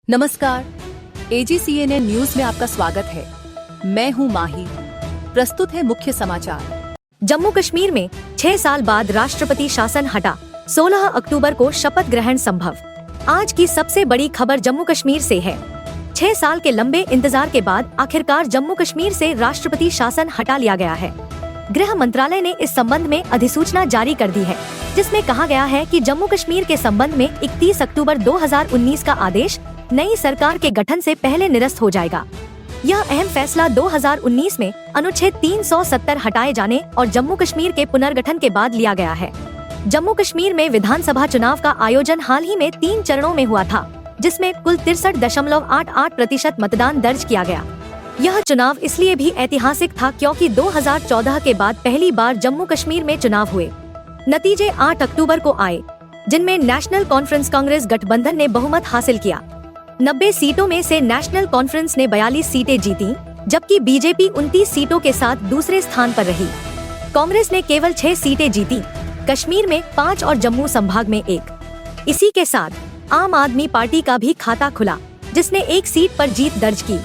नमस्कार, AGCNN news में आपका स्वागत है। मैं हूं माही। प्रस्तुत है मुख्य समाचार। जम्मू कश्मीर में 6 साल बाद राष्ट्रपति शासन हटा, 16 अक्टूबर को शपथ ग्रहण संभव। आज की सबसे बड़ी खबर जम्मू कश्मीर से है। 6 साल के लंबे इंतजार के बाद आखिरकार जम्मू कश्मीर से राष्ट्रपति शासन हटा लिया गया है। गृह मंत्रालय ने इस संबंध में अधिसूचना जारी कर दी है, जिसमें कहा गया है कि जम्मू कश्मीर के संबंध में 31 अक्टूबर 2019 का आदेश नई सरकार के गठन से पहले निरस्त हो जाएगा। यह अहम फैसला 2019 में अनुच्छेद 370 हटाए जाने और जम्मू कश्मीर के पुनर्गठन के बाद लिया गया है। जम्मू कश्मीर में विधानसभा चुनाव का आयोजन हाल ही में 3 चरणों में हुआ था, जिसमें कुल 63.88% मतदान दर्ज किया गया। यह चुनाव इसलिए भी ऐतिहासिक था क्योंकि 2014 के बाद पहली बार जम्मू कश्मीर में चुनाव हुए। नतीजे 8 अक्टूबर को आए, जिनमें नेशनल कॉन्फ्रेंस कांग्रेस गठबंधन ने बहुमत हासिल किया। 90 सीटों में से नेशनल कॉन्फ्रेंस ने 42 सीटें जीती, जबकि बीजेपी 29 सीटों के साथ दूसरे स्थान पर रही। कांग्रेस ने केवल 6 सीटें जीती, कश्मीर में 5 और जम्मू संभाग में 1। इसी के साथ आम आदमी पार्टी का भी खाता खुला, जिसने 1 सीट पर जीत दर्ज की।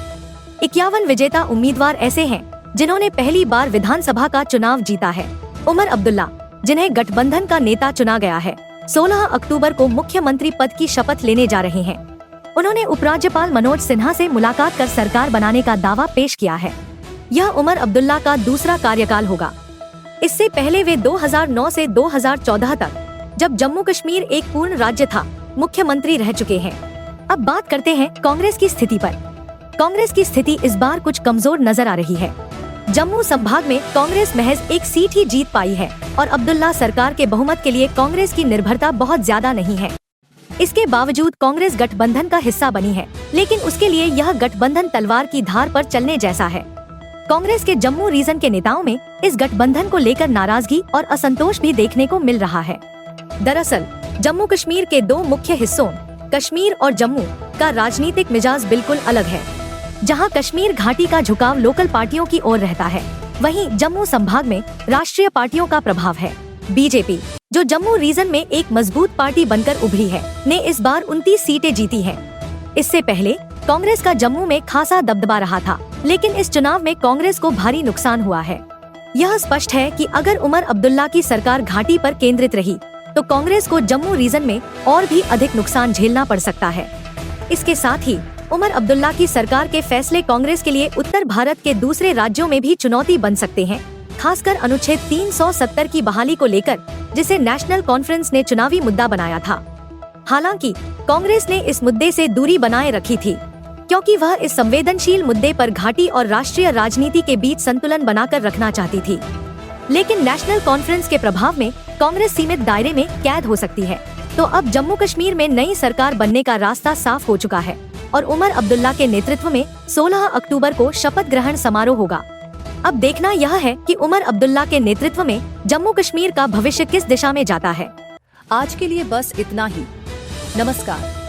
51 विजेता उम्मीदवार ऐसे हैं जिन्होंने पहली बार विधानसभा का चुनाव जीता है। उमर अब्दुल्ला, जिन्हें गठबंधन का नेता चुना गया है, 16 अक्टूबर को मुख्यमंत्री पद की शपथ लेने जा रहे हैं। उन्होंने उपराज्यपाल मनोज सिन्हा से मुलाकात कर सरकार बनाने का दावा पेश किया है। यह उमर अब्दुल्ला का दूसरा कार्यकाल होगा। इससे पहले वे 2009 से 2014 तक, जब जम्मू कश्मीर एक पूर्ण राज्य था, मुख्यमंत्री रह चुके हैं। अब बात करते हैं कांग्रेस की स्थिति पर। कांग्रेस की स्थिति इस बार कुछ कमजोर नजर आ रही है। जम्मू संभाग में कांग्रेस महज 1 सीट ही जीत पाई है और अब्दुल्ला सरकार के बहुमत के लिए कांग्रेस की निर्भरता बहुत ज्यादा नहीं है। इसके बावजूद कांग्रेस गठबंधन का हिस्सा बनी है, लेकिन उसके लिए यह गठबंधन तलवार की धार पर चलने जैसा है। कांग्रेस के जम्मू रीजन के नेताओं में इस गठबंधन को लेकर नाराजगी और असंतोष भी देखने को मिल रहा है। दरअसल जम्मू कश्मीर के 2 मुख्य हिस्सों कश्मीर और जम्मू का राजनीतिक मिजाज बिल्कुल अलग है। जहां कश्मीर घाटी का झुकाव लोकल पार्टियों की ओर रहता है, वहीं जम्मू संभाग में राष्ट्रीय पार्टियों का प्रभाव है। बीजेपी, जो जम्मू रीजन में एक मजबूत पार्टी बनकर उभरी है, ने इस बार 29 सीटें जीती हैं। इससे पहले कांग्रेस का जम्मू में खासा दबदबा रहा था, लेकिन इस चुनाव में कांग्रेस को भारी नुकसान हुआ है। यह स्पष्ट है कि अगर उमर अब्दुल्ला की सरकार घाटी पर केंद्रित रही, तो कांग्रेस को जम्मू रीजन में और भी अधिक नुकसान झेलना पड़ सकता है। इसके साथ ही उमर अब्दुल्ला की सरकार के फैसले कांग्रेस के लिए उत्तर भारत के दूसरे राज्यों में भी चुनौती बन सकते हैं, खासकर अनुच्छेद 370 की बहाली को लेकर, जिसे नेशनल कॉन्फ्रेंस ने चुनावी मुद्दा बनाया था। हालांकि कांग्रेस ने इस मुद्दे से दूरी बनाए रखी थी, क्योंकि वह इस संवेदनशील मुद्दे पर घाटी और राष्ट्रीय राजनीति के बीच संतुलन बनाकर रखना चाहती थी। लेकिन नेशनल कॉन्फ्रेंस के प्रभाव में कांग्रेस सीमित दायरे में कैद हो सकती है। तो अब जम्मू कश्मीर में नई सरकार बनने का रास्ता साफ हो चुका है और उमर अब्दुल्ला के नेतृत्व में 16 अक्टूबर को शपथ ग्रहण समारोह होगा। अब देखना यह है कि उमर अब्दुल्ला के नेतृत्व में जम्मू कश्मीर का भविष्य किस दिशा में जाता है। आज के लिए बस इतना ही। नमस्कार।